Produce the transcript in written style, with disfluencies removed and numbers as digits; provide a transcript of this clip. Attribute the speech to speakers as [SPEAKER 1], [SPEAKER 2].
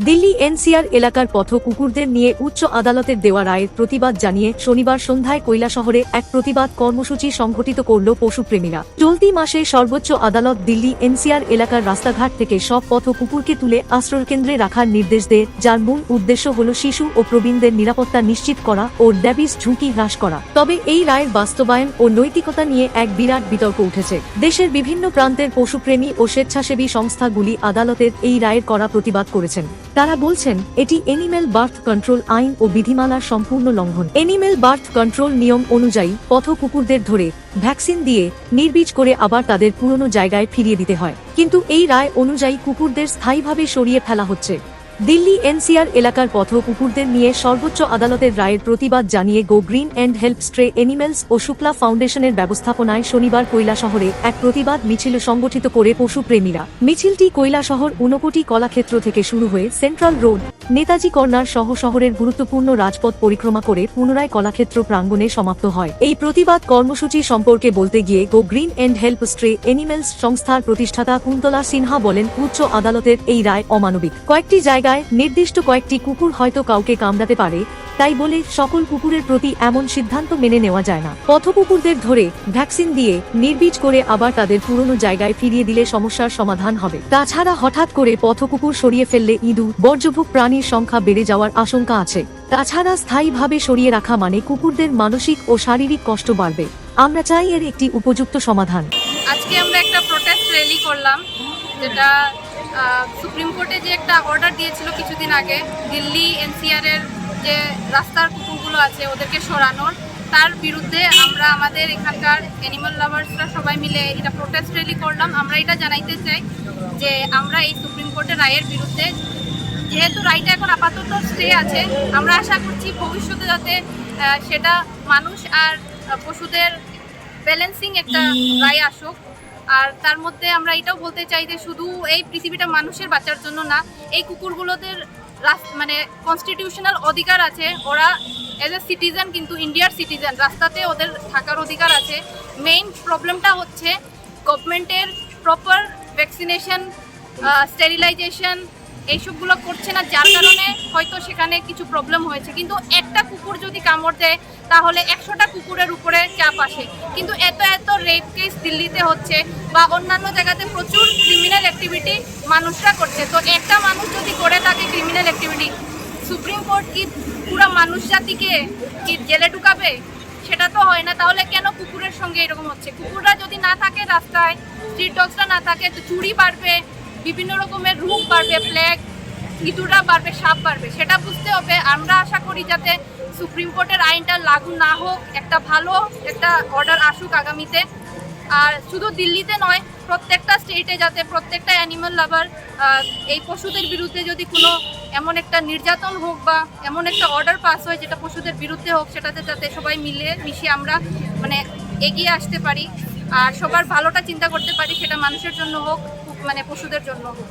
[SPEAKER 1] Delhi NCR এলাকার পথ কুকুরদের নিয়ে উচ্চ আদালতের দেওয়া রায়ের প্রতিবাদ জানিয়ে শনিবার সন্ধ্যায় কৈলাসহরে এক প্রতিবাদ কর্মসূচি সংঘটিত করল পশুপ্রেমীরা। চলতি মাসে সর্বোচ্চ আদালত দিল্লি এনসিআর এলাকার রাস্তাঘাট থেকে সব পথ কুকুরকে তুলে আশ্রয়কেন্দ্রে রাখার নির্দেশ দেয়, যার মূল উদ্দেশ্য হল শিশু ও প্রবীণদের নিরাপত্তা নিশ্চিত করা ও র্যাবিস ঝুঁকি হ্রাস করা। তবে এই রায়ের বাস্তবায়ন ও নৈতিকতা নিয়ে এক বিরাট বিতর্ক উঠেছে। দেশের বিভিন্ন প্রান্তের পশুপ্রেমী ও স্বেচ্ছাসেবী সংস্থাগুলি আদালতের এই রায়ের কড়া প্রতিবাদ করেছেন। তারা বলছেন এটি এনিম্যাল বার্থ কন্ট্রোল আইন ও বিধিমালার সম্পূর্ণ লঙ্ঘন। এনিম্যাল বার্থ কন্ট্রোল নিয়ম অনুযায়ী পথ কুকুরদের ধরে ভ্যাকসিন দিয়ে নির্বীজ করে আবার তাদের পুরনো জায়গায় ফিরিয়ে দিতে হয়, কিন্তু এই রায় অনুযায়ী কুকুরদের স্থায়ীভাবে সরিয়ে ফেলা হচ্ছে। দিল্লি এনসিআর এলাকার পথ কুকুরদের নিয়ে সর্বোচ্চ আদালতের রায়ের প্রতিবাদ জানিয়ে go green and help stray animals ও শুক্লা ফাউন্ডেশনের ব্যবস্থাপনায় শনিবার কৈলাসহরে এক প্রতিবাদ মিছিল সংগঠিত করে পশুপ্রেমীরা। মিছিলটি কৈলাসহর ঊনকোটি কলাক্ষেত্র থেকে শুরু হয়ে সেন্ট্রাল রোড, নেতাজি কর্নার সহ শহরের গুরুত্বপূর্ণ রাজপথ পরিক্রমা করে পুনরায় কলাক্ষেত্র প্রাঙ্গণে সমাপ্ত হয়। এই প্রতিবাদ কর্মসূচি সম্পর্কে বলতে গিয়ে গো green and help stray animals সংস্থার প্রতিষ্ঠাতা কুন্তলা সিনহা বলেন, উচ্চ আদালতের এই রায় অমানবিক। কয়েকটি জায়গায় নির্দিষ্ট কয়েকটি কুকুর হয়তো কাউকে কামড়াতে পারে, তাই বলে সকল কুকুরের প্রতি এমন সিদ্ধান্ত মেনে নেওয়া যায় না। পথ কুকুরদের ধরে ভ্যাকসিন দিয়ে নির্বীজ করে আবার তাদের পুরনো জায়গায় ফিরিয়ে দিলে সমস্যার সমাধান হবে। তাছাড়া হঠাৎ করে পথ কুকুর সরিয়ে ফেললে ইঁদুর বর্জ্যভোগ প্রাণীর সংখ্যা বেড়ে যাওয়ার আশঙ্কা আছে। তাছাড়া স্থায়ীভাবে সরিয়ে রাখা মানে কুকুরদের মানসিক ও শারীরিক কষ্ট বাড়বে। আমরা চাই এর একটি উপযুক্ত সমাধান।
[SPEAKER 2] আজকে আমরা একটা প্রোটেস্ট র্যালি করলাম, যেটা সুপ্রিম কোর্টে যে একটা অর্ডার দিয়েছিল কিছুদিন আগে দিল্লি এনসিআর এর যে রাস্তার কুকুরগুলো আছে ওদেরকে সরানোর, তার বিরুদ্ধে আমরা আমাদের এখানকার অ্যানিমাল লাভার্সরা সবাই মিলে এটা প্রোটেস্ট র্যালি করলাম। আমরা এটা জানাইতে চাই যে আমরা এই সুপ্রিম কোর্টের রায়ের বিরুদ্ধে, যেহেতু রায়টা এখন আপাতত স্টে আছে, আমরা আশা করছি ভবিষ্যতে যাতে সেটা মানুষ আর পশুদের ব্যালেন্সিং একটা রায় আসুক। আর তার মধ্যে আমরা এটাও বলতে চাই যে শুধু এই পৃথিবীটা মানুষের বাঁচার জন্য না, এই কুকুরগুলোদের মানে কনস্টিটিউশনাল অধিকার আছে। ওরা এজ এ সিটিজেন, কিন্তু ইন্ডিয়ার সিটিজেন, রাস্তাতে ওদের থাকার অধিকার আছে। মেইন প্রবলেমটা হচ্ছে গভর্নমেন্টের প্রপার ভ্যাকসিনেশন, স্টেরিলাইজেশন এইসবগুলো করছে না, যার কারণে হয়তো সেখানে কিছু প্রবলেম হয়েছে। কিন্তু একটা কুকুর যদি কামড় দেয় তাহলে 100টা কুকুরের উপরে চাপ আসে। কিন্তু এত রেপ কেস দিল্লিতে হচ্ছে বা অন্যান্য জায়গাতে প্রচুর ক্রিমিনাল অ্যাক্টিভিটি মানুষরা করছে। তো একটা মানুষ যদি করে থাকে ক্রিমিনাল অ্যাক্টিভিটি, সুপ্রিম কোর্ট কি পুরো মানুষ জাতিকে কি জেলে ঢুকাবে? সেটা তো হয় না। তাহলে কেন কুকুরের সঙ্গে এরকম হচ্ছে? কুকুররা যদি না থাকে রাস্তায়, স্ট্রিট ডগসরা না থাকে, তো চুরি বাড়বে, বিভিন্ন রকমের রোগ বাড়বে, প্লেগ, ইঁদুররা বাড়বে, সাপ বাড়বে। সেটা বুঝতে হবে। আমরা আশা করি যাতে সুপ্রিম কোর্টের আইনটা লাগু না হোক, একটা ভালো একটা অর্ডার আসুক আগামীতে। আর শুধু দিল্লিতে নয়, প্রত্যেকটা স্টেটে যাতে প্রত্যেকটা অ্যানিমাল লাভার এই পশুদের বিরুদ্ধে যদি কোনো এমন একটা নির্যাতন হোক বা এমন একটা অর্ডার পাস হয় যেটা পশুদের বিরুদ্ধে হোক, সেটাতে যাতে সবাই মিশে আমরা মানে এগিয়ে আসতে পারি আর সবার ভালোটা চিন্তা করতে পারি, সেটা মানুষের জন্য হোক মানে পশুদের জন্য হোক।